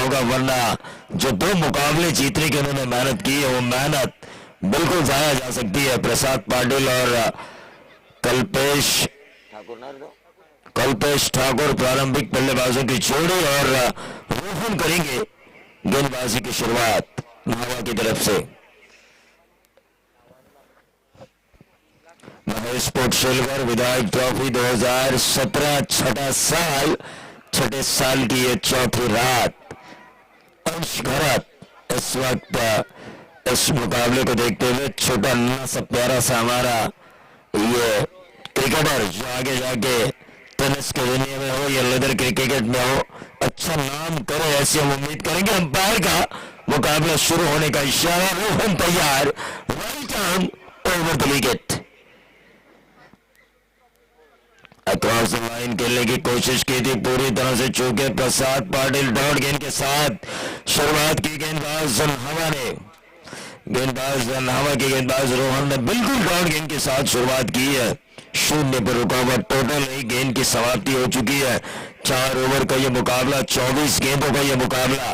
होगा, वरना जो 2 मुकाबले जीतने की उन्होंने मेहनत की है वो मेहनत बिल्कुल जाया जा सकती है। प्रसाद पाटिल और कल्पेश ठाकुर प्रारंभिक बल्लेबाजों की जोड़ी और रोहन करेंगे गेंदबाजी की शुरुआत नावा की तरफ से। महेश पोटशेलकर विधायक ट्रॉफी 2017 छठे साल की ये चौथी रात। अंश घरत इस वक्त इस मुकाबले को देखते हुए छोटा ना सा प्यारा सा हमारा ये क्रिकेटर जो आगे जाके टेनिस के दुनिया में हो या लेदर क्रिकेट में हो अच्छा नाम करे, ऐसी हम उम्मीद करेंगे। अंपायर का मुकाबला शुरू होने का इशारा, रोहन तैयार, right arm over the wicket. Across the line खेलने की कोशिश की थी, पूरी तरह से चूके प्रसाद पाटिल डॉट गेंद के साथ शुरुआत की। गेंदबाज रंधावा ने गेंदबाज रोहन ने बिल्कुल डॉट गेंद के साथ शुरुआत की है। 0 पर रुका हुआ टोटल ही गेंद की समाप्ति हो चुकी है। 4 ओवर का यह मुकाबला, 24 गेंदों का यह मुकाबला।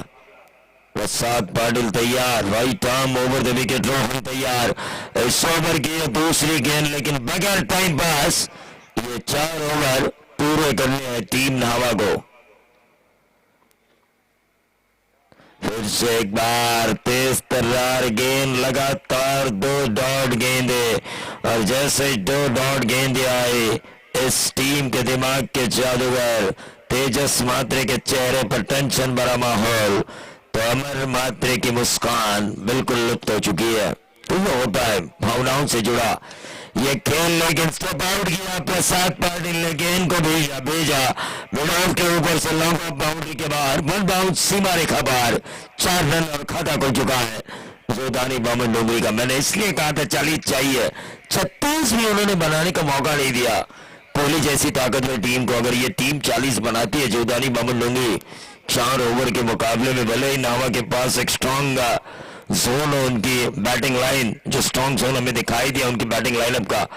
प्रसाद पाटिल तैयार, right arm over the wicket, Rohan तैयार। इस ओवर की यह दूसरी गेंद, लेकिन बगैर टाइम पास ये 4 ओवर पूरे करने हैं टीम नावा को। फिर से एक बार तेज तर्रार गेंद, लगातार 2 डॉट गेंदे, और जैसे ही 2 डॉट गेंदे आए इस टीम के दिमाग के जादूगर तेजस मात्रे के चेहरे पर टेंशन भरा माहौल, तो अमर मात्रे की मुस्कान बिल्कुल लुप्त हो चुकी है। तो वो होता है भावनाओं से जुड़ा ये खेल, लेकिन स्टेप आउट किया प्रसाद पाटिल ने, गेंद को भेजा मिड ऑफ के ऊपर से लॉन्ग ऑफ बाउंड्री के बाहर, 1 बाउंस सीमा रेखा बाहर, 4 रन और खाता खुल चुका है जोधानी मोहम्मद डोंगरी का। मैंने इसलिए कहा था 40 चाहिए, 36 भी उन्होंने बनाने का मौका नहीं दिया। कोहली जैसी ताकतवर टीम को अगर ये टीम 40 बनाती है, जोधानी मोहम्मद डोंगरी 4 ओवर के मुकाबले में, भले ही नावा के पास एक स्ट्रॉन्ग जोन, उनकी बैटिंग लाइन जो स्ट्रॉन्ग जोन हमें दिखाई दिया उनकी बैटिंग लाइनअप का,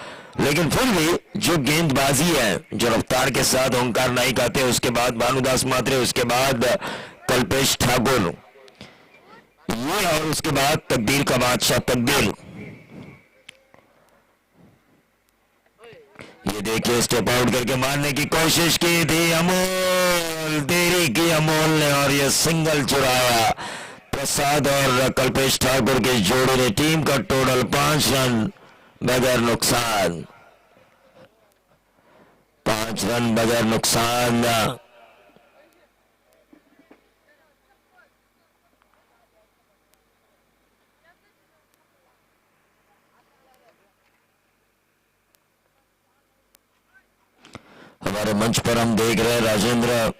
लेकिन फिर भी जो गेंदबाजी है, जो रफ्तार के साथ ओंकार नाइक आते हैं, उसके बाद भानुदास मात्रे, उसके बाद कल्पेश ठाकुर, ये और उसके बाद तकदीर का बादशाह तकदीर। ये देखिए स्टेप आउट करके मारने की कोशिश की थी अमोल, देरी की अमोल ने, और ये सिंगल चुराया। प्रसाद और कल्पेश ठाकुर की जोड़ी ने टीम का टोटल 5 रन बगैर नुकसान, 5 रन बगैर नुकसान। हमारे मंच पर हम देख रहे हैं राजेंद्र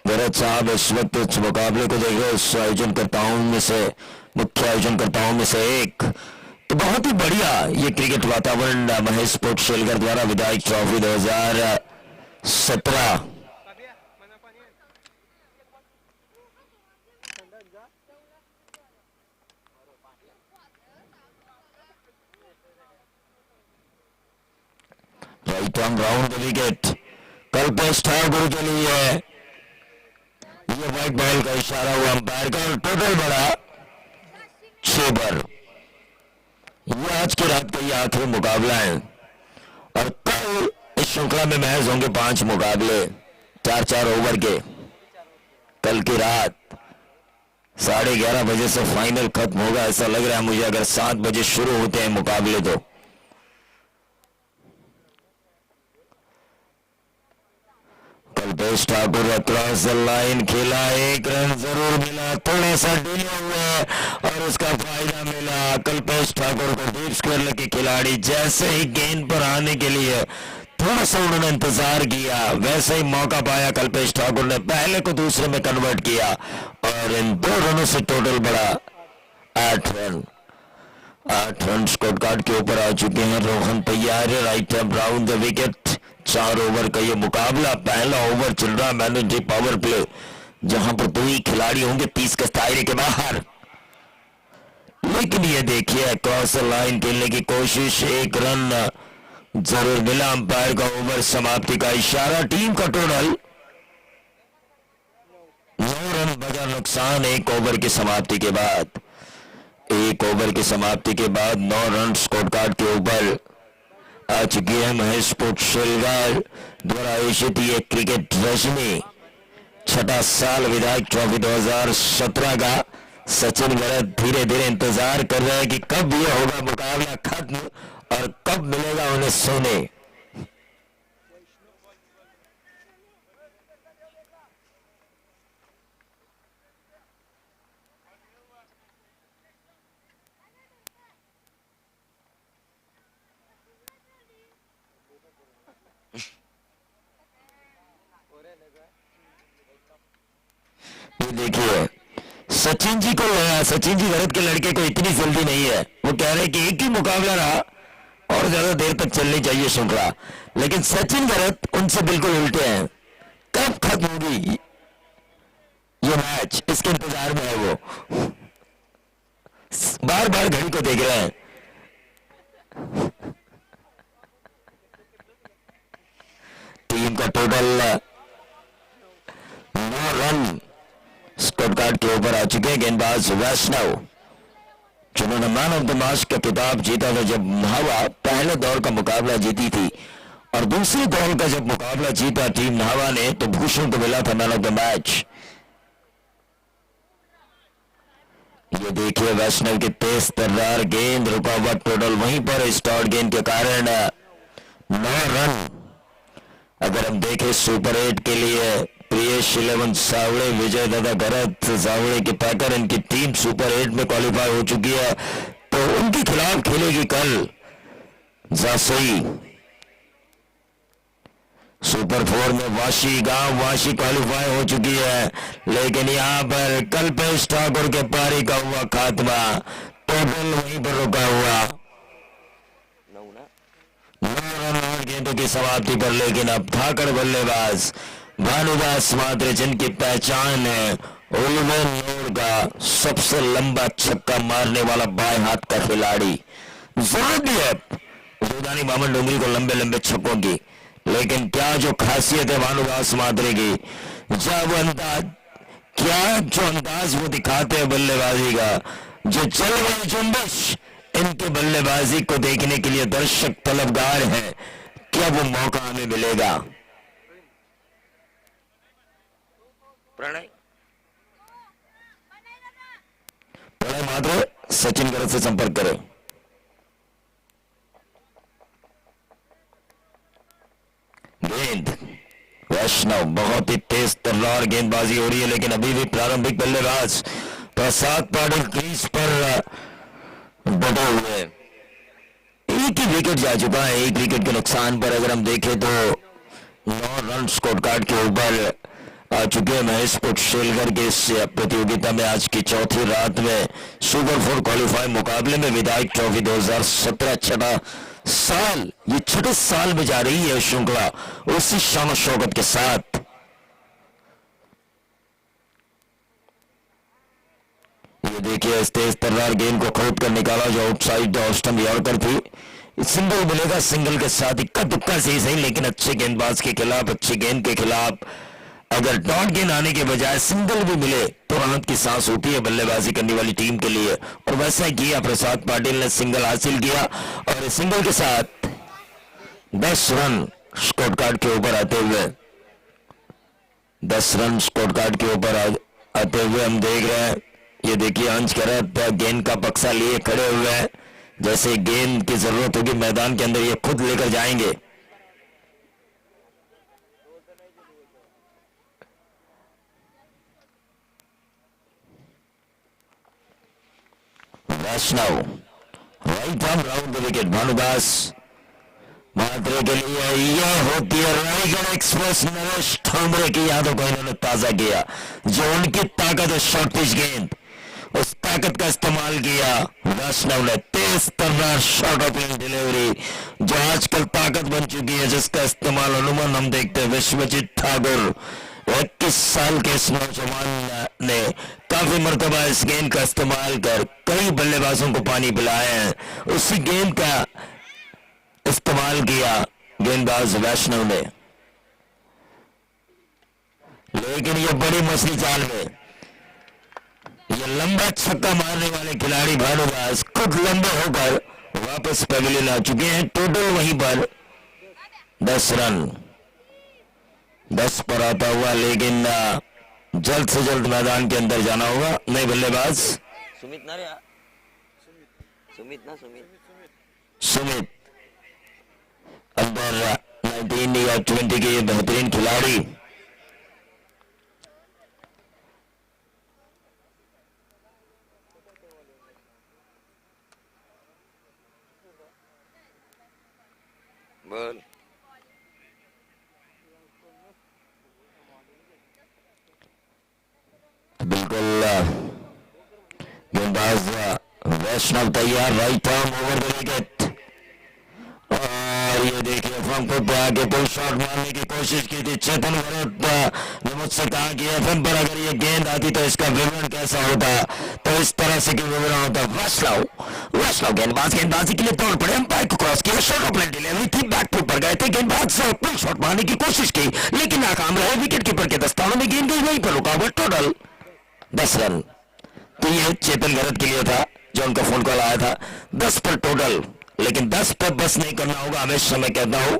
भरत साहब इस वक्त इस मुकाबले को देख रहे हैं, इस आयोजनकर्ताओं में से, मुख्य आयोजनकर्ताओं में से एक। तो बहुत ही बढ़िया ये क्रिकेट वातावरण महेश पोटशेलकर द्वारा विधायक trophy 2017 right on round the wicket Kalpesh Thakur के लिए, ये व्हाइट बॉल का इशारा हुआ अंपायर का, और टोटल बढ़ा 6 पर। ये आज की रात का ये आखिरी मुकाबला है, और कल इस श्रृंखला में महज होंगे 5 मुकाबले 4-4 ओवर के। कल की रात 11:30 बजे से फाइनल खत्म होगा ऐसा लग रहा है मुझे, अगर 7 बजे शुरू होते हैं मुकाबले तो। Kalpesh Thakur across the line खेला, 1 रन जरूर मिला, थोड़ा सा डिले हुए और उसका फायदा मिला कल्पेश ठाकुर को। डीप स्क्वायर के खिलाड़ी जैसे ही गेंद पर आने के लिए थोड़ा सा उन्होंने इंतजार किया, वैसे ही मौका पाया कल्पेश ठाकुर ने, पहले को दूसरे में कन्वर्ट किया, और इन 2 रनों से टोटल बढ़ा 8 रन। 8 रन स्कोर कार्ड के ऊपर आ चुके हैं। रोहन तैयार है, right hand round the wicket. 4 over का ये मुकाबला, पहला ओवर चल रहा है मैंडेटरी पावर प्ले, जहां पर 2 ही खिलाड़ी होंगे 30 के दायरे के बाहर। लेकिन ये देखिए क्रॉस लाइन खेलने की कोशिश, 1 रन जरूर मिला। अंपायर का ओवर समाप्ति का इशारा। टीम का टोटल 9 रन बगैर नुकसान एक ओवर की समाप्ति के बाद। एक ओवर की समाप्ति के बाद 9 रन स्कोर कार्ड के ऊपर आ चुकी है महेश पोटशेलगार द्वारा आयोजित ये क्रिकेट रजनी, छठा साल विधायक ट्रॉफी 2017 का। सचिन भरत धीरे धीरे इंतजार कर रहे हैं कि कब ये होगा मुकाबला खत्म और कब मिलेगा उन्हें सोने। ये देखिए सचिन जी को लगा, सचिन जी भरत के लड़के को इतनी जल्दी नहीं है। वो कह रहे कि एक ही मुकाबला रहा और ज्यादा देर तक चलनी चाहिए श्रृंखला, लेकिन सचिन भरत उनसे बिल्कुल उल्टे हैं। कब खत्म होगी ये मैच, इसके इंतजार में है वो। बार बार घड़ी को देख रहे हैं। टीम का टोटल 9 रन स्कोर कार्ड के ऊपर आ चुके हैं। गेंदबाज वैष्णव जिन्होंने मैन ऑफ द मैच का खिताब जीता था जब न्हावा पहले दौर का मुकाबला जीती थी, और दूसरे दौर का जब मुकाबला जीता टीम न्हावा ने तो भूषण को मिला था मैन ऑफ द मैच। ये देखिए वैष्णव की तेज तर्रार गेंद, रुका हुआ टोटल वहीं पर स्टॉर्ट गेंद के कारण 9 रन। अगर हम देखें सुपर 8 के लिए प्रियेश 11 सावड़े, विजय दादा भरत सावड़े के पैकर, इनकी टीम सुपर 8 में क्वालिफाई हो चुकी है, तो उनके खिलाफ खेलेगी कल जासोई। सुपर 4 में वाशी गांव वाशी क्वालिफाई हो चुकी है, लेकिन यहां पर कल्पेश ठाकुर के पारी का हुआ खात्मा, टोटल वहीं पर रुका हुआ 9 रन गेंदों की समाप्ति पर। लेकिन अब धाकड़ बल्लेबाज भानुदास मात्रे जिनकी पहचान है उलवे नोर का सबसे लंबा छक्का मारने वाला बाएं हाथ का खिलाड़ी, जरूरत भी है रुदानी मामन डोंगरी को लंबे लंबे छक्कों की, लेकिन क्या जो खासियत है भानुदास मात्रे की, जब अंदाज क्या जो अंदाज वो दिखाते हैं बल्लेबाजी का, जो चल रही जुम्बश इनके बल्लेबाजी को देखने के लिए दर्शक तलबगार हैं। क्या वो मौका हमें मिलेगा? प्रणय मात्र सचिन भरत से संपर्क करें। गेंद वैष्णव, बहुत ही तेज तर्रार गेंदबाजी हो रही है, लेकिन अभी भी प्रारंभिक बल्लेबाज प्रसाद पाटिल क्रीज पर डटे हुए। एक ही विकेट जा चुका है, एक विकेट के नुकसान पर अगर हम देखें तो 9 रन स्कोर कार्ड के ऊपर आ चुके हैं महेश पोटशेलगर के इस प्रतियोगिता में। आज की चौथी रात में सुपर 4 क्वालिफाई मुकाबले में विधायक ट्रॉफी 2017 छठा साल, ये छठे साल में जा रही है श्रृंखला उसी शान शौकत के साथ। ये देखिए इस तेज तर्रार गेंद को खोद कर निकाला जो आउटसाइड ऑस्टन यॉर्कर थी। सिंगल मिलेगा, सिंगल के साथ इक्का दुक्का से ही सही, लेकिन अच्छे गेंदबाज के खिलाफ, अच्छी गेंद के खिलाफ अगर डॉट गेंद आने के बजाय सिंगल भी मिले तो राहत की सांस होती है बल्लेबाजी करने वाली टीम के लिए, और वैसा ही किया प्रसाद पाटिल ने, सिंगल हासिल किया और सिंगल के साथ 10 रन स्कोर कार्ड के ऊपर आते हुए 10 रन स्कोर कार्ड के ऊपर आते हुए हम देख रहे हैं। ये देखिए अंश करत गेंद का बक्सा लिए खड़े हुए हैं, जैसे गेंद की जरूरत होगी मैदान के अंदर ये खुद लेकर जाएंगे। Vaishnav right arm round the wicket, Bhanudas Matre के लिए यह होती है रायगढ़ एक्सप्रेस नरेश ठोंबरे की यादों को इन्होंने ताजा किया, जो उनकी ताकत है शॉर्ट पिच गेंद, उस ताकत का इस्तेमाल किया वैष्णव ने। तेज तर्रार शॉर्ट ओपनिंग डिलीवरी जो आजकल ताकत बन चुकी है, जिसका इस्तेमाल अनुमान हम देखते हैं विश्वजीत ठाकुर 21 साल के इस नौजवान ने काफी मर्तबा इस गेंद का इस्तेमाल कर कई बल्लेबाजों को पानी पिलाया है, उसी गेंद का इस्तेमाल किया गेंदबाज वैष्णव ने। लेकिन ये बड़ी मछली जाल में ये लंबा छक्का मारने वाले खिलाड़ी भानुदास खुद लंबे होकर वापस पवेलियन आ चुके हैं। टोटल वहीं पर 10 रन 10 पर आता हुआ, लेकिन जल्द से जल्द मैदान के अंदर जाना होगा। नए बल्लेबाज सुमित ना रे, सुमित अंदर 19 या 20 के बेहतरीन खिलाड़ी। बोल बिल्कुल गेंदबाज वैष्णव तैयार, right arm over the wicket. और ये देखिए फ्रंट फुट पे आके पुल शॉट मारने की कोशिश की थी। चेतन भरत ने मुझसे कहा कि एफएम पर अगर ये गेंद आती तो इसका विवरण कैसा होता, तो इस तरह से क्यों विवरण होता। वैष्णव गेंदबाजी के लिए तौर पड़े, अंपायर को क्रॉस किया, शॉट ओपन डिलीवरी थी, बैक फुट पर गए थे, गेंदबाज से पुल शॉट मारने की कोशिश की लेकिन नाकाम रहे। विकेट कीपर के दस्तानों में गेंद गई, वहीं पर रुका हुआ। Total 10 run. तो ये चेतन भरत के लिए था जो उनका फोन कॉल आया था। 10 पर टोटल, लेकिन 10 पर बस नहीं करना होगा। हमेशा मैं कहता हूं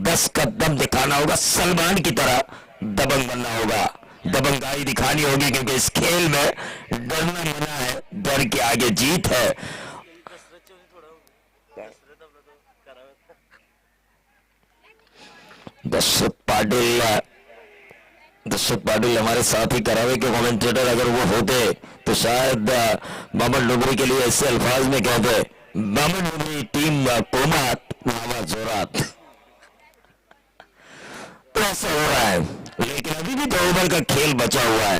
10 का दम दिखाना होगा, सलमान की तरह दबंग बनना होगा, दबंगाई दिखानी होगी, क्योंकि इस खेल में डरना मना है, डर के आगे जीत है। दशरथ पाटिल हमारे साथ ही करावे के कमेंटेटर अगर वो होते तो शायद बामन डुगरी के लिए ऐसे अल्फाज में कहते, बामन डुगरी टीम कोमात नावा जोरात। तो ऐसा हो रहा है, लेकिन अभी भी 2 ओवर का खेल बचा हुआ है।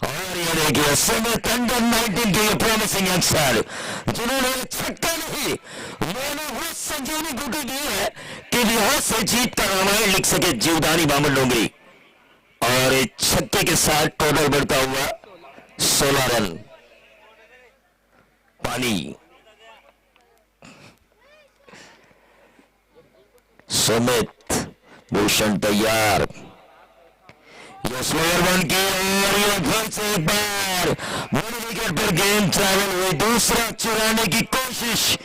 और ये देखिए सुमित अंडर 19 के प्रॉमिसिंग यंगस्टर जिन्होंने छक्का नहीं, उन्होंने वो संजीवनी बूटी दी है कि यहां से जीत का रामायण लिख सके जीवदानी बामन डोंगरी। और एक छक्के के साथ टोटल बढ़ता हुआ 16 रन। पानी सुमित भूषण तैयार, ये स्लोअर वन की, और ये फिर से एक बार बड़ी विकेट पर गेंद ट्रैवल हुई, दूसरा चुराने की कोशिश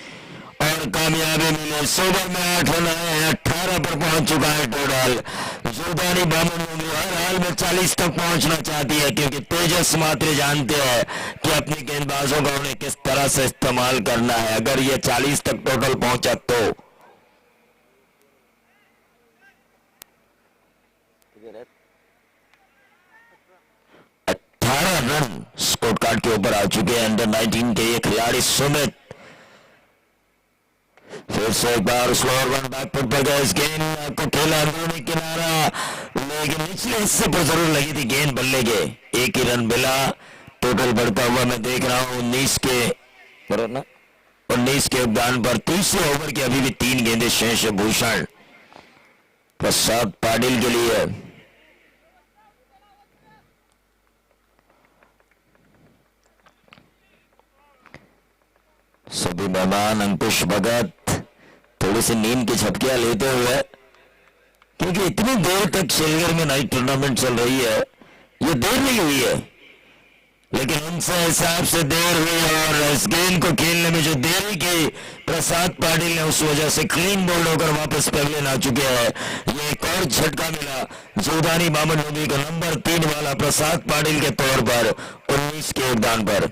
और कामयाबी मिली। 100 ओवर में 8 रन आए हैं, 18 पर पहुंच चुका है टोटल। जीवदानी बामन डोंगरी हर हाल में 40 तक पहुंचना चाहती है, क्योंकि तेजस मात्र जानते हैं कि अपने गेंदबाजों का उन्हें किस तरह से इस्तेमाल करना है। अगर ये 40 तक टोटल पहुंचा तो 18 रन स्कोर कार्ड के ऊपर आ चुके हैं अंडर 19 के ये खिलाड़ी सुमित। फिर से एक बार स्लोअर वन बैकफुट पर गए, इस गेंद को खेला अंदरूनी किनारा, लेकिन निचले हिस्से पर जरूर लगी थी गेंद बल्ले के। एक ही रन मिला। टोटल बढ़ता हुआ मैं देख रहा हूं 19 के बराबर ना 19 के योगदान पर। तीसरे ओवर की अभी भी 3 गेंदें शेष है भूषण प्रसाद पाटिल के लिए। सभी मेहमान अंकुश भगत थोड़ी सी नींद की झपकियां लेते हुए, क्योंकि इतनी देर तक शेलगर में नाइट टूर्नामेंट चल रही है, ये देर नहीं हुई है, लेकिन उनसे हिसाब से देर हुई। और इस गेंद को खेलने में जो देरी की प्रसाद पाटिल ने, उस वजह से क्लीन बोल्ड होकर वापस पवेलियन आ चुके हैं। ये एक और झटका मिला जीवदानी बामन डोंगरी का नंबर 3 वाला प्रसाद पाटिल के तौर पर 19 के योगदान पर।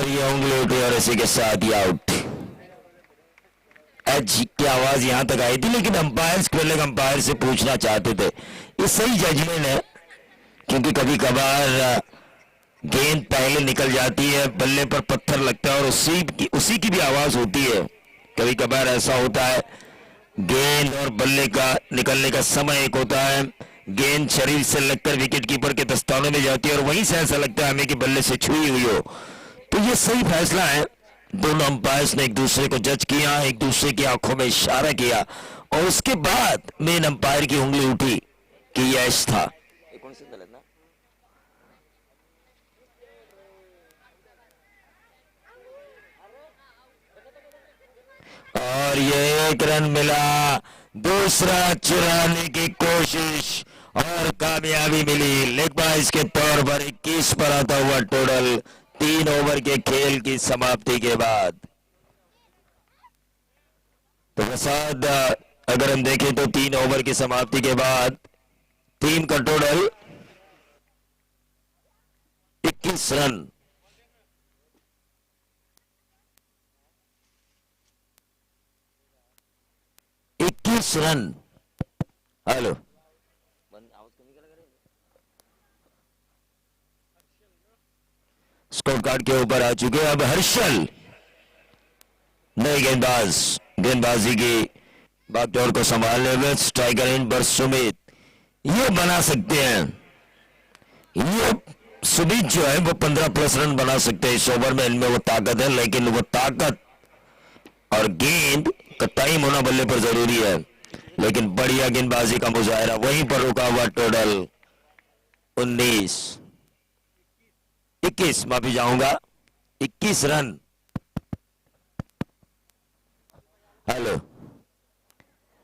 ये उंगली उठी और इसी के साथ ही आउट। एच की आवाज यहां तक आई थी, लेकिन अंपायर स्क्वेयर अंपायर से पूछना चाहते थे, ये सही जजमेंट है क्योंकि कभी कभार गेंद पहले निकल जाती है, बल्ले पर पत्थर लगता है और उसी की भी आवाज होती है। कभी कभार ऐसा होता है, गेंद और बल्ले का निकलने का समय एक होता है, गेंद शरीर से लगकर विकेट कीपर के दस्तानों में जाती है और वहीं से ऐसा लगता है हमें कि बल्ले से छुई हुई हो। तो ये सही फैसला है। दोनों अंपायर्स ने एक दूसरे को जज किया, एक दूसरे की आंखों में इशारा किया और उसके बाद मेन अंपायर की उंगली उठी कि यह ऐश था। 19 गलत ना? और ये एक रन मिला, दूसरा चुराने की कोशिश और कामयाबी मिली। लेग बाइस के तौर पर 21 पर आता हुआ टोटल 3 ओवर के खेल की समाप्ति के बाद। तो प्रसाद, अगर हम देखें तो 3 ओवर की समाप्ति के बाद टीम का टोटल 21 रन। रन। हेलो, आवाज कमी करा करे। स्कोर कार्ड के ऊपर आ चुके हैं अब हर्षल, नए गेंदबाजी की बागडोर को संभालने में स्ट्राइकर इन पर सुमित ये बना सकते हैं। ये सुमित जो है वो 15+ रन बना सकते हैं इस ओवर में, इनमें वो ताकत है, लेकिन वो ताकत और गेंद का टाइम होना बल्ले पर जरूरी है। लेकिन बढ़िया गेंदबाजी का मुजाहरा, वहीं पर रुका हुआ टोटल 21 माफी जाऊंगा 21 रन। हेलो,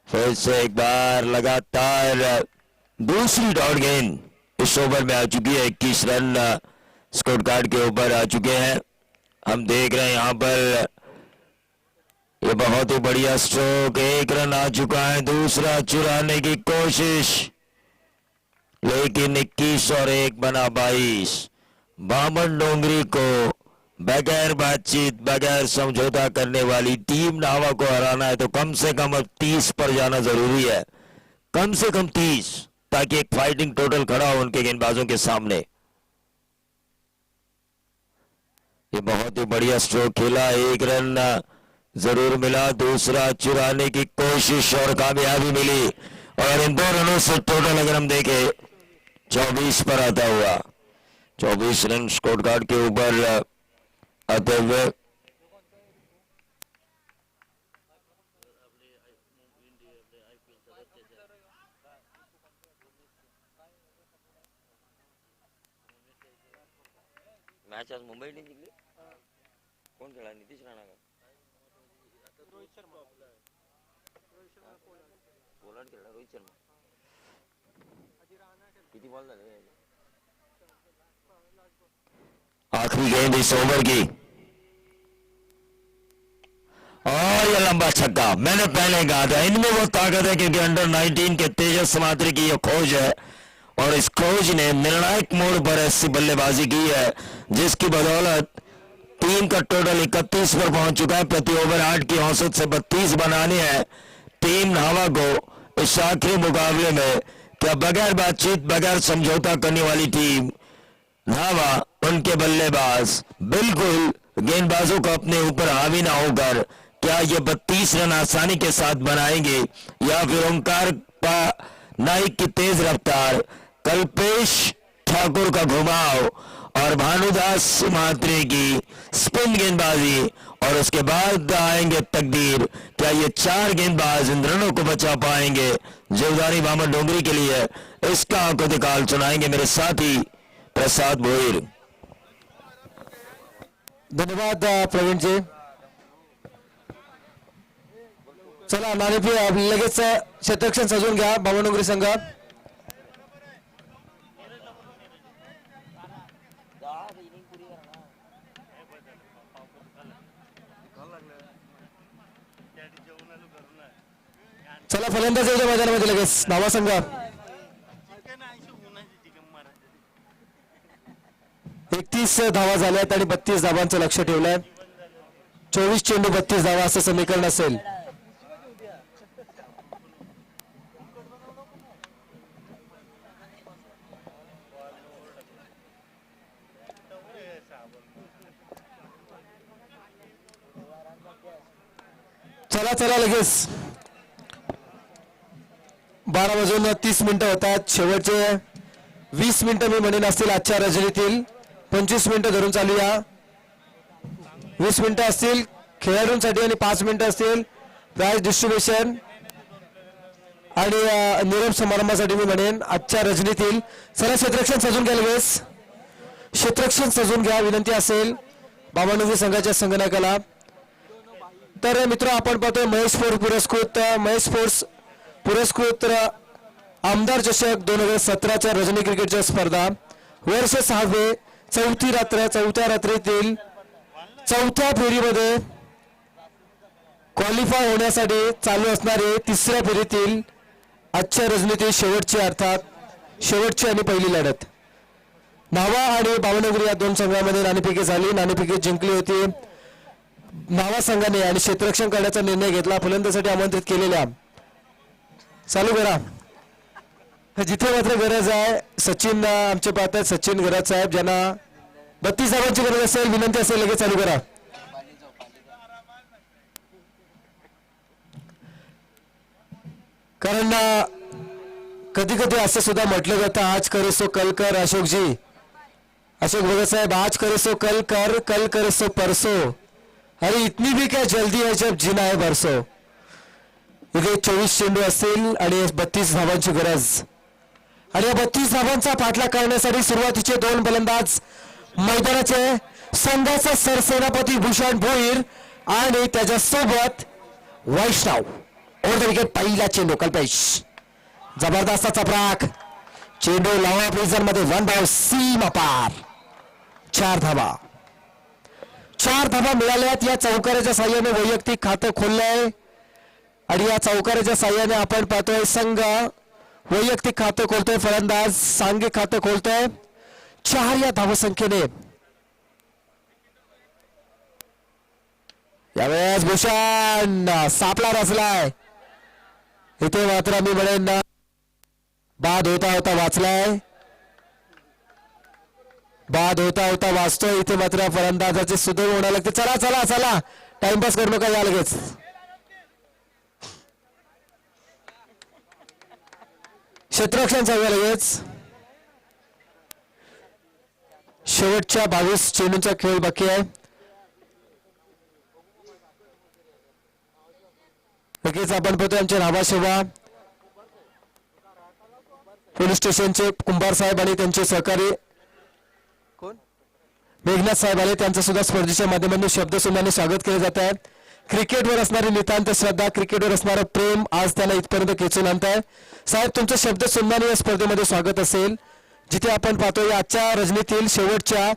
फिर से एक बार लगातार दूसरी डॉट गेंद इस ओवर में आ चुकी है। 21 रन स्कोर कार्ड के ऊपर आ चुके हैं। हम देख रहे हैं यहां पर ये बहुत ही बढ़िया स्ट्रोक, 1 रन आ चुका है, दूसरा चुराने की कोशिश, लेकिन 21 और 1 बना 22। बामन डोंगरी को बगैर बातचीत, बगैर समझौता करने वाली टीम नावा को हराना है तो कम से कम अब 30 पर जाना जरूरी है, कम से कम 30, ताकि एक फाइटिंग टोटल खड़ा हो उनके गेंदबाजों के सामने। ये बहुत ही बढ़िया स्ट्रोक खेला, 1 रन जरूर मिला, दूसरा चुराने की कोशिश और कामयाबी मिली और इन 2 रनों से टोटल अगर हम देखें 24 पर आता हुआ, 24 रन स्कोर कार्ड के ऊपर आते हुए। मैच आज मुंबई इंडियन्स जिंकली. कोण खेळा? नितीश राणा का? पोलार्ड खेळला. रोहित शर्मा. किती बॉल झाले? आखिरी गेंद इस ओवर की और ये लंबा छक्का। मैंने पहले कहा था इनमें वो ताकत है क्योंकि अंडर 19 के तेजस मात्री की ये खोज है और इस खोज ने निर्णायक मोड़ पर ऐसी बल्लेबाजी की है जिसकी बदौलत टीम का टोटल 31 पर पहुंच चुका है। प्रति ओवर 8 की औसत से 32 बनाने हैं टीम नावा को इस आखिरी मुकाबले में। क्या बगैर बातचीत, बगैर समझौता करने वाली टीम नावा, उनके बल्लेबाज बिल्कुल गेंदबाजों को अपने ऊपर हावी ना होकर क्या ये 32 रन आसानी के साथ बनाएंगे या फिर ओंकार नाइक की तेज रफ्तार, कल्पेश ठाकुर का घुमाव और भानुदास महात्रे की स्पिन गेंदबाजी और उसके बाद आएंगे तकदीर। क्या ये 4 गेंदबाज इन रनों को बचा पाएंगे जीवदानी बामन डोंगरी के लिए? इसका आंखों दिकाल सुनाएंगे मेरे साथी प्रसाद भोईर। धन्यवाद प्रवीण जी. चला नाणेफेक लगेच क्षेत्ररक्षण सजवून घ्या बामन डोंगरी संघ. चला फलंदाज येऊ द्या मैदानामध्ये लगेच नावा संघ. 31 धावा झाल्यात आणि 32 धावांचं लक्ष ठेवलंय. 24 चेंडू 32 धावा असं समीकरण असेल. चला चला लगेच 12:30 होतात. शेवटचे 20 मिनिटं मी म्हणेन असतील आजच्या रजनीतील. 25 मिनिटं धरून चालूया. 20 मिनिटं असतील खेळाडूंसाठी आणि 5 मिनिटं असतील प्राइज डिस्ट्रीब्युशन आणि निरोप समारंभासाठी मी म्हणेन आजच्या रजनीतील. चला क्षेत्ररक्षण सजून घ्या लगेच. क्षेत्ररक्षण सजून घ्या विनंती असेल बाबानगरी संघाच्या संगणकाला. तर मित्र आपण पाहतोय महेश स्पोर्ट्स पुरस्कृत आमदार चषक 2017च्या रजनी क्रिकेटच्या स्पर्धा वर्ष 6वे चौथ्या रात्रीतील 4थ्या फेरीमध्ये क्वालिफाय होण्यासाठी चालू असणारे 3ऱ्या फेरीतील आजच्या रजनीतील शेवटची आणि पहिली लढत. नावा आणि बावनगरी या दोन संघांमध्ये नाणेफेकी झाली. नाणेफेकी जिंकली होती नावा संघाने आणि क्षेत्ररक्षण करण्याचा निर्णय घेतला. फलंदाजीसाठी आमंत्रित केलेल्या चालू करा जिथे मात्र गरज आहे. सचिन आमचे पाहतात सचिन गरज साहेब ज्यांना 32 धावांची गरज असेल विनंती असेल लगेच चालू करा. कारण कधी कधी असं सुद्धा म्हटलं जातं आज करे सो कल कर. अशोक भगत साहेब आज करे सो कल करे सो परसो. अरे इतनी भी क्या जल्दी है जब जीना है बरसो. इथे 24 चेंडू असतील आणि 32 धावांची गरज आणि या 32 धावांचा पाठलाग करण्यासाठी सुरुवातीचे 2 फलंदाज मैदानाचे संघाचा सरसेनापती भूषण भोईर आणि त्याच्यासोबत वैष्णव. ओव्हर द विकेट पहिला चेंडू कल्पेश जबरदस्त चपराक चेंडू लावा प्रिझन मध्ये 1 धाव सीमा पार. 4 धावा मिळाल्यात. या चौकाराच्या साह्याने वैयक्तिक खातं खोललंय आणि या चौकाराच्या साह्याने आपण पाहतोय संघ वैयक्तिक खातं खोलतोय. फलंदाज सांघिक खातं खोलतोय. 4 या धावसंख्येने यावेळेस भूषण सापला रचलाय. इथे मात्र मी म्हणेन बाद होता वाचलाय. बाद होता वाचतोय. इथे मात्र फलंदाजाचे सुदैव होणार लागते. चला टाइमपास करू नका या लगेच. क्षेत्ररक्षण चालू लगेच. शेवटच्या 22 चेंडूंचा खेळ बाकी आहे. लगेच आपण पाहतोय आमचे राभासेवा पोलीस स्टेशनचे कुंभार साहेब आणि त्यांचे सहकारी मेघनाथ साहेब आले. त्यांचं सुद्धा स्पर्धेच्या माध्यमातून शब्दसुमनाने स्वागत केले जात आहे. क्रिकेटवर असणारी नितांत श्रद्धा क्रिकेटवर असणारं प्रेम आज त्यांना इथपर्यंत खेचून आणत आहे. साहेब तुमचं शब्दसुमनाने या स्पर्धेमध्ये स्वागत असेल जिथे आपण पाहतोय आजच्या रजनीतील शेवटच्या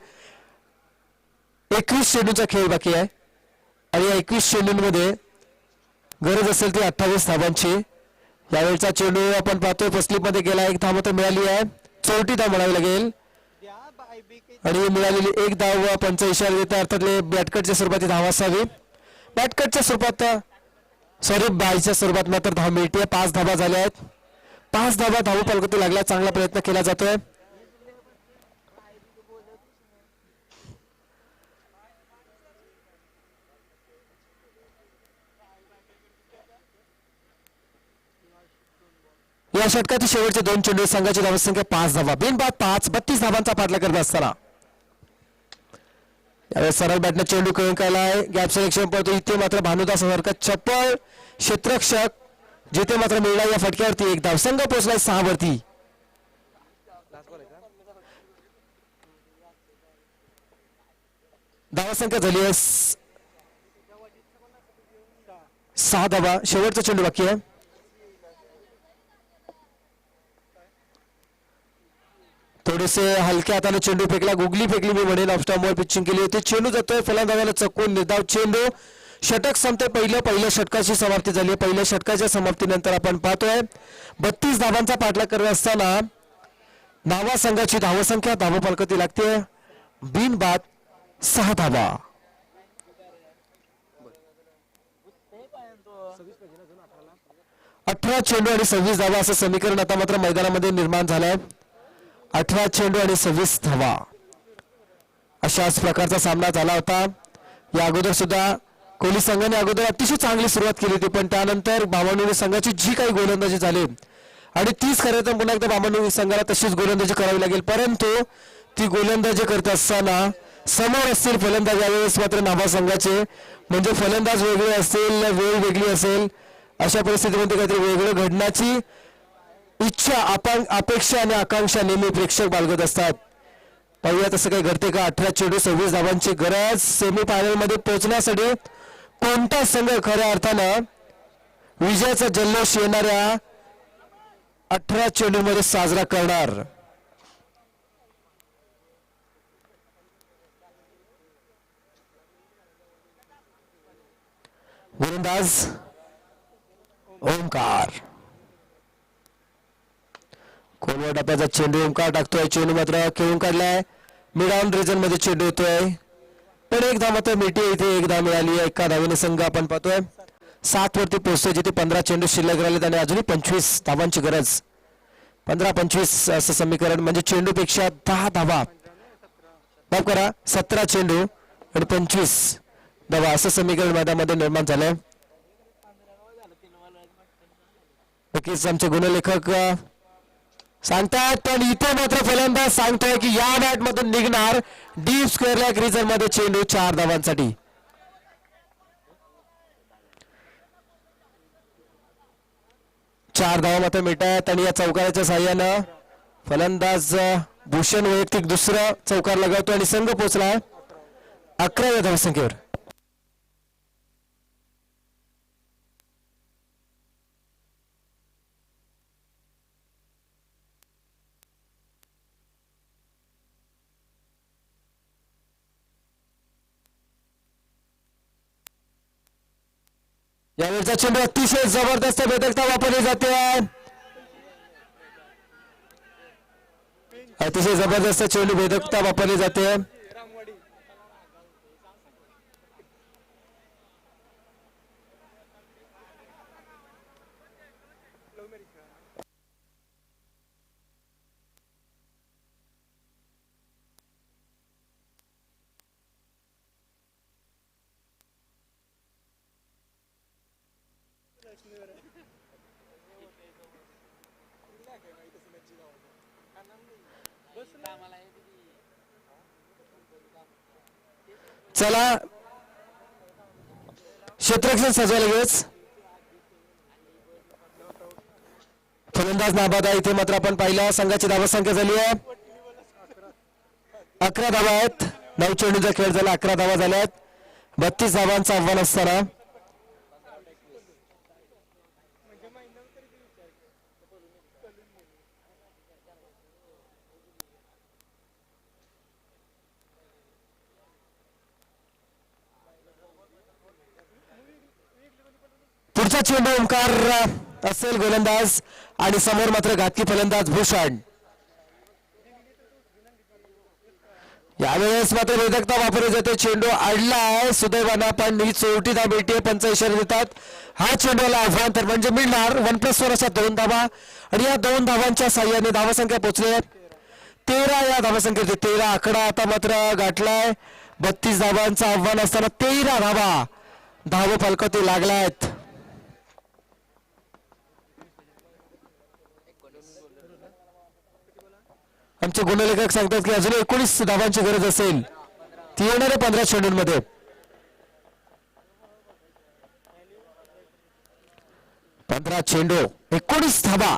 21 चेंडूंचा खेळ बाकी आहे आणि या 21 चेंडूंमध्ये गरज असेल ती 28 धावांची. यावेळचा चेंडू आपण पाहतोय फसलीमध्ये गेला. 1 धाव तर मिळाली आहे. 34 धाव म्हणावी लागेल आणि मिळालेली 1 धाव पंच इशारा देता अर्थातले बॅटकटच्या स्वरूपात धाव असावी. बॅटकटच्या स्वरूपात बाईच्या स्वरूपात मात्र धाव मिळते. 5 धावा झाल्या आहेत. 5 धावा धाव पालखी लागला. चांगला प्रयत्न केला जातोय. या षटकातील शेवटचे 2 चेंडू संघाची धावसंख्या 5 धावा. बिनबाद 5 32 धावांचा पाठलाग करत असताना यावेळेस सरळ बॅटने चेंडू कळंकायला आहे. गॅप सिलेक्शन पडतो. इथे मात्र भानुदास सारखा चप्पल क्षेत्ररक्षक जिथे मात्र मिळला या फटक्यावरती 1 धाव. संघ पोहोचलाय 6 वरती. धावसंख्या झाली आहे 6 धावा. शेवटचा चेंडू बाकी आहे. थोडेसे हलक्या हाताने चेंडू फेकला. गुगली फेकली मी म्हणेन. ऑफ स्टॉम्पवर पिचिंग केली होती. चेंडू जातोय फलंदाजाला चकवून निर्धाव चेंडू. षटक संपते. पहिल्या षटकाची समाप्ती झाली. पहिल्या षटकाच्या समाप्तीनंतर आपण पाहतोय 32 धावांचा पाठलाग करत असताना नावा संघाची धावसंख्या धावफलकावरती लागते बिनबाद 6 धावा. अठरा चेंडू आणि 26 धावा असं समीकरण आता मात्र मैदानामध्ये निर्माण झालंय. 18 चेंडू आणि 26 धावा अशाच प्रकारचा सामना झाला होता. या अगोदर सुद्धा कोहली संघाने अगोदर अतिशय चांगली सुरुवात केली होती, पण त्यानंतर बामणोली संघाची जी काही गोलंदाजी झाली आणि तीच खरं तर पुन्हा एकदा बामणोली संघाला तशीच गोलंदाजी करावी लागेल, परंतु ती गोलंदाजी करत असताना समोर असतील फलंदाज यावेळेस मात्र नाभा संघाचे, म्हणजे फलंदाज वेगळे असतील, वेळ वेगळी असेल, अशा परिस्थितीमध्ये काहीतरी वेगळं घडण्याची इच्छा, अपेक्षा आणि आकांक्षा नेहमी प्रेक्षक बाळगत असतात. पाहूया तसं काही घडते का. 18 चेंडू 26 धावांची गरज. सेमीफायनल मध्ये पोहोचण्यासाठी कोणता संघ खऱ्या अर्थानं विजयाचा जल्लोष येणाऱ्या 18 चेंडूमध्ये साजरा करणार. गोलंदाज ओमकार. खोलवर टप्प्याचा चेंडू ओमकार टाकतोय. चेंडू मात्र खेळून काढलाय. मिड ऑन रिजन मध्ये चेंडू येतोय, पण एक धाव मात्र मिळते. इथे एक धाव मिळाली आहे. एका धावेने संघ आपण पाहतोय 7 वरती पोहोचतोय, जिथे 15 चेंडू शिल्लक राहिलेत आणि अजूनही 25 धावांची गरज. 15-25 असं समीकरण, म्हणजे चेंडूपेक्षा 10 धावा. माफ करा, 17 चेंडू आणि 25 धावा असं समीकरण मैदानामध्ये निर्माण झालंय. नक्कीच आमचे गुणलेखक सांगतात, पण इथे मात्र फलंदाज सांगतोय की या मॅच मधून निघणार डीप स्क्वेअर लेग रिजन मध्ये चेंडू 4 धावांसाठी. चार धावा मात्र मिळतात आणि या चौकाराच्या साह्यानं फलंदाज भूषण वैयक्तिक दुसरं चौकार लगावतो आणि संघ पोहोचला 11व्या धावसंख्येवर. यावेळचा चेंडू अतिशय जबरदस्त भेदकता वापरली जाते. अतिशय जबरदस्त चेंडू भेदकता वापरली जाते. चला क्षेत्ररक्षण सजवायला लगेच. फलंदाज नाबाद आहे. इथे मात्र आपण पाहिला संघाची धावसंख्या झाली आहे 11 धावा आहेत. 9 चेंडूचा खेळ झाला, 11 धावा झाल्यात. 32 धावांचं आव्हान असताना पुढचा चेंडू ओमकार असेल गोलंदाज आणि समोर मात्र घातकी फलंदाज भूषण. यावेळेस मात्र वेदकता वापरली जाते. चेंडू अडलाय सुदैवानं, पण ही चोरटी धाव मिळते. पंच इशारा देतात हा चेंडूला आव्हान तर म्हणजे मिळणार 1+1 अशा 2 धावा आणि या 2 धावांच्या साह्याने धावसंख्या पोहोचली 13. या धावसंख्येत 13 आकडा आता मात्र गाठलाय. 32 धावांचं आव्हान असताना 13 धावा धाव फलकावती लागलायत. आमचे गुणलेखक सांगतात की अजून 19 धावांची गरज असेल ती येणाऱ्या 15 चेंडूंमध्ये. 15 चेंडू 19 धावा.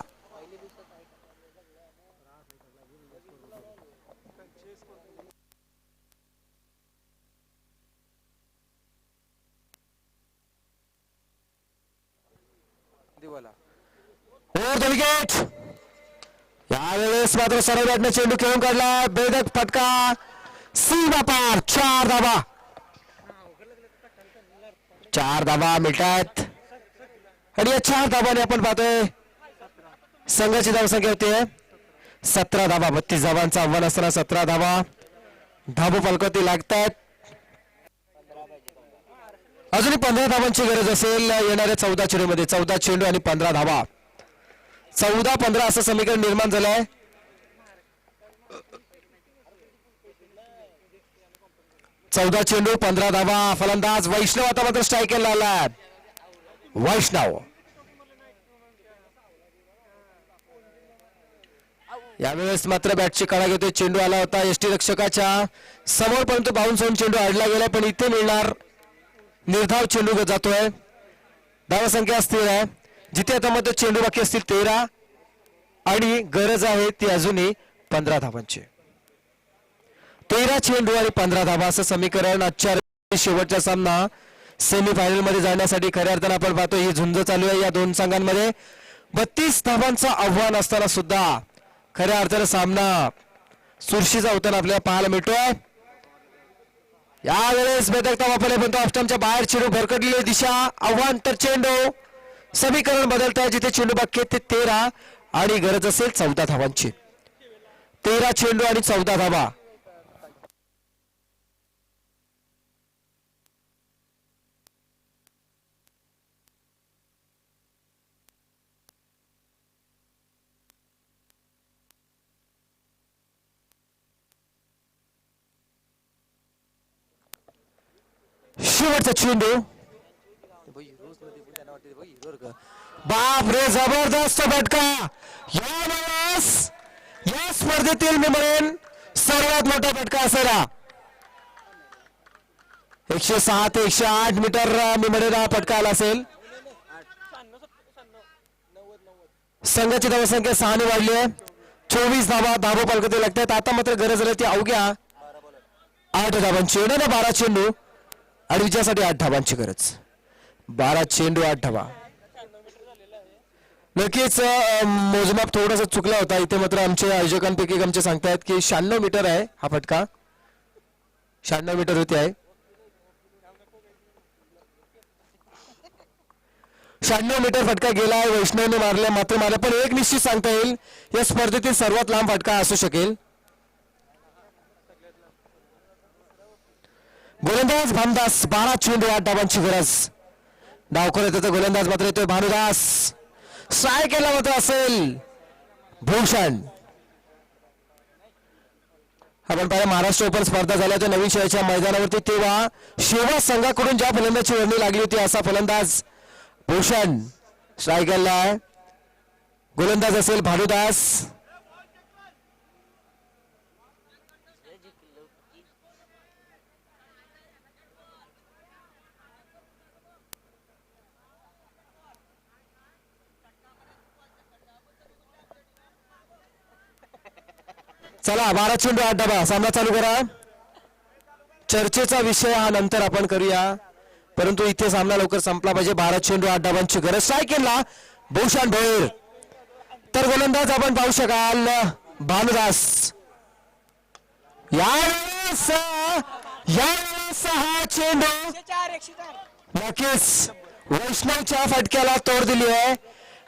विकेट. यावेळेस मात्र सर्व बॅटने चेंडू खेळून काढला. बेधक फटका सीमा पार. 4 धावा. 4 धावा मिळतात आणि या 4 धावाने आपण पाहतोय संघाची धावसंख्या होते 17 धावा. 32 धावांचं आव्हान असताना 17 धावा धाबू फलकावती लागतात. अजूनही 15 धावांची गरज असेल येणाऱ्या 14 चेंडूमध्ये. 14 चेंडू आणि 15 धावा. 14-15 असं समीकरण निर्माण झालंय. 14 चेंडू 15 धावा. फलंदाज वैष्णव आता मात्र स्ट्राईक केला आला. वैष्णव यावेळेस मात्र बॅटची कडा घेतोय. चेंडू आला होता एसटी रक्षकाच्या समोर, परंतु बाउन्स होऊन चेंडू अडला गेला. पण इथे मिळणार निर्धाव चेंडू जातोय. धावा संख्या स्थिर आहे. जिथे आता मात्र चेंडू बाकी असतील 13 आणि गरज आहे ती अजूनही 15 धावांची. 13 चेंडू आणि 15 धावा असं समीकरण. आजच्या शेवटचा सामना सेमीफायनल मध्ये जाण्यासाठी खऱ्या अर्थानं आपण पाहतो ही झुंज चालू आहे या दोन संघांमध्ये. 32 धावांचं आव्हान असताना सुद्धा खऱ्या अर्थानं सामना चुरशीचा होताना आपल्याला पाहायला मिळतोय. यावेळेस बेदकता वापरले पण तो ऑफस्टंपच्या बाहेर चेंडू भरकटलेली दिशा. आव्हान तर चेंडू. समीकरण बदलत आहे. जिथे चेंडू बाकी आहेत ते 13 आणि गरज असेल 14 धावांची. 13 चेंडू आणि 14 धावा. शेवटचा चेंडू. बाप रे जबरदस्त फटका. या स्पर्धेतील मी म्हणेन सर्वात मोठा फटका असेला. 106 ते 108 मीटर मी म्हणेन हा फटका आला असेल. संघाची धावसंख्या 6 ने वाढली आहे. 24 धावा पालकते लागतात. आता मात्र गरज आहे ती अवघ्या 8 धावांची. 12 चेंडू आणि विजयासाठी 8 धावांची गरज. 12 चेंडू 8 धावा. नक्कीच मोजमाप थोडासा चुकला होता. इथे मात्र आमच्या आयोजकांपैकी एक आमचे सांगतायत की 96 मीटर आहे हा फटका. 96 मीटर होती आहे. 96 मीटर फटका गेलाय. वैष्णवने मारला पण एक निश्चित सांगता येईल या स्पर्धेतील सर्वात लांब फटका असू शकेल. गोलंदाज भानुदास. 12 चेंडू 8 धावांची गरज. डावकर येतो गोलंदाज मात्र येतोय भानुदास. स्ट्राईक केला मात्र असेल भूषण. आपण पाहिलं महाराष्ट्र ओपन स्पर्धा झाल्या होत्या नवीन शहराच्या मैदानावरती. तेव्हा शेवा संघाकडून ज्या फलंदाची वर्णी लागली होती असा फलंदाज भूषण. स्ट्राईक केला. गोलंदाज असेल भानुदास. चला 12 चेंडू 8 धावा. सामना चालू करा. चर्चेचा विषय हा नंतर आपण करूया, परंतु इथे सामना लवकर संपला पाहिजे. 12 चेंडू 8 धावांची गरज. स्ट्राईक केला भूषण भोईर. तर गोलंदाज आपण पाहू शकाल भानुदास. यावेळेस हा चेंडू नक्कीच वैष्णवच्या फटक्याला तोड दिली आहे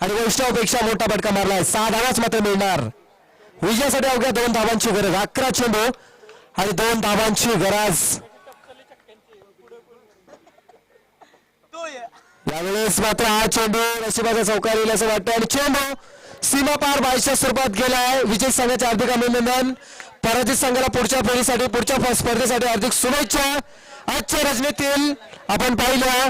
आणि वैष्णवपेक्षा मोठा फटका मारला आहे. 6 धावाच मात्र मिळणार. विजयासाठी अवघ्या 2 धावांची गरज. 11 चेंडू आणि 2 धावांची गरज. यावेळेस मात्र हा चेंडू नशिबाचा चौकार येईल असं वाटतं आणि चेंडू सीमा पार बाईच्या स्वरूपात गेलाय. विजय संघाचे हार्दिक अभिनंदन. पराजित संघाला पुढच्या फेरीसाठी पुढच्या स्पर्धेसाठी हार्दिक शुभेच्छा. आजच्या रचनेतील आपण पाहिलं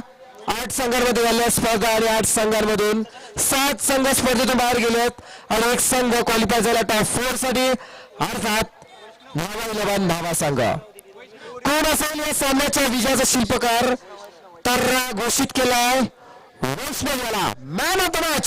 8 संघांमध्ये झालेल्या स्पर्धा आणि 8 संघांमधून 7 संघ स्पर्धेतून बाहेर गेलेत आणि 1 संघ क्वालिफाय झाला टॉप 4 साठी. अर्थात नावा 11 नावा संघ. कोण असेल या सामन्याच्या विजयाचा शिल्पकार तर घोषित केलाय वैष्णव याला मॅन ऑफ द मॅच.